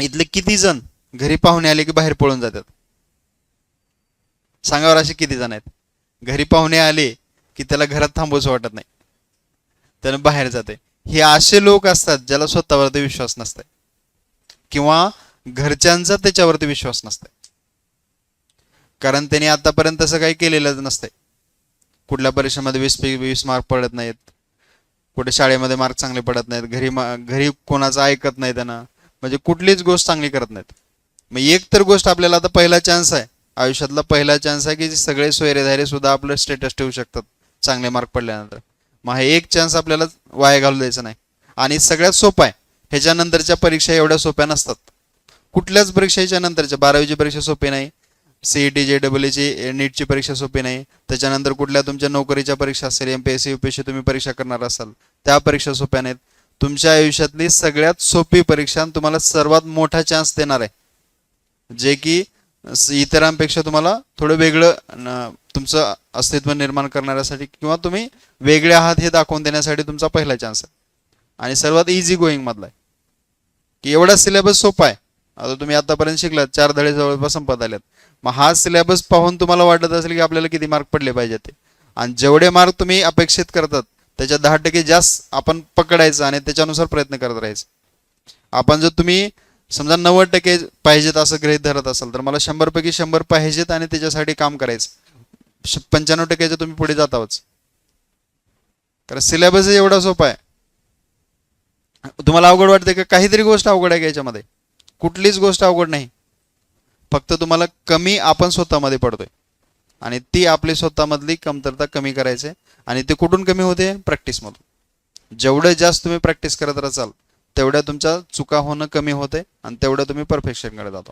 इथले किती जण घरी पाहुणे आले की बाहेर पळून जातात? सांगावर असे किती जण आहेत? घरी पाहुणे आले की त्याला घरात थांबवूच वाटत नाही, त्यानं बाहेर जाते. हे असे लोक असतात ज्याला स्वतःवरती विश्वास नसते किंवा घरच्यांचा त्याच्यावरती विश्वास नसते, कारण त्यांनी आतापर्यंत तसं काही केलेलंच नसतंय. कुठल्या परीक्षेमध्ये 20 मार्क पडत नाहीत, कुठे शाळेमध्ये मार्क चांगले पडत नाहीत, घरी कोणाचं ऐकत नाही त्यांना, म्हणजे कुठलीच गोष्ट चांगली करत नाहीत. मग एक तर गोष्ट आपल्याला आता पहिला चान्स आहे, आयुष्यातला पहिला चान्स आहे की सगळे सोयरेधारे सुद्धा आपलं स्टेटस ठेवू शकतात चांगले मार्क पडल्यानंतर. मग हा एक चान्स आपल्याला वाया घालू द्यायचा नाही. आणि सगळ्यात सोपा आहे, ह्याच्यानंतरच्या परीक्षा एवढ्या सोप्या नसतात. कुठल्याच परीक्षेच्या नंतरच्या 12वीची परीक्षा सोपी नाही, CET JEE नीटची परीक्षा सोपी नाही, त्याच्यानंतर कुठल्या तुमच्या नोकरीच्या परीक्षा असेल, MPSC UPSC तुम्ही परीक्षा करणार असाल त्या परीक्षा सोप्या नाहीत. तुमच्या आयुष्यातली सगळ्यात सोपी परीक्षा तुम्हाला सर्वात मोठा चान्स देणार आहे, जे की इतरांपेक्षा तुम्हाला थोडं वेगळं तुमचं अस्तित्व निर्माण करण्यासाठी किंवा तुम्ही वेगळे आहात हे दाखवून देण्यासाठी तुमचा पहिला चान्स आहे. आणि सर्वात इझी गोईंग मधला आहे की एवढा सिलेबस सोपा आहे. आता तुम्ही आतापर्यंत शिकलात, 4 धडे जवळपास संपत आलेत. मग हा सिलेबस पाहून तुम्हाला वाटत असेल की आपल्याला किती मार्क पडले पाहिजे ते, आणि जेवढे मार्क तुम्ही अपेक्षित करतात त्याच्या 10% जास्त आपण पकडायचं आणि त्याच्यानुसार प्रयत्न करत राहायचं. आपण जर तुम्ही समजा 90% पाहिजेत असं गृहीत धरत असाल तर मला 100 पैकी 100 पाहिजेत आणि त्याच्यासाठी काम करायचं. 95% तुम्ही पुढे जाताच, कारण सिलेबस एवढा सोपा आहे. तुम्हाला अवघड वाटते का? काहीतरी गोष्ट अवघड आहे का याच्यामध्ये? कुठलीच गोष्ट अवघड नाही. फक्त तुम्हाला कमी आपण स्वतःमध्ये पडतोय आणि ती आपली स्वतःमधली कमतरता कमी करायचे. आणि ते कुठून कमी होते? प्रॅक्टिसमधून. जेवढं जास्त तुम्ही प्रॅक्टिस करत राहाल तेवढ्या तुमच्या चुका होणं कमी होते आणि तेवढं तुम्ही परफेक्शनकडे जातो.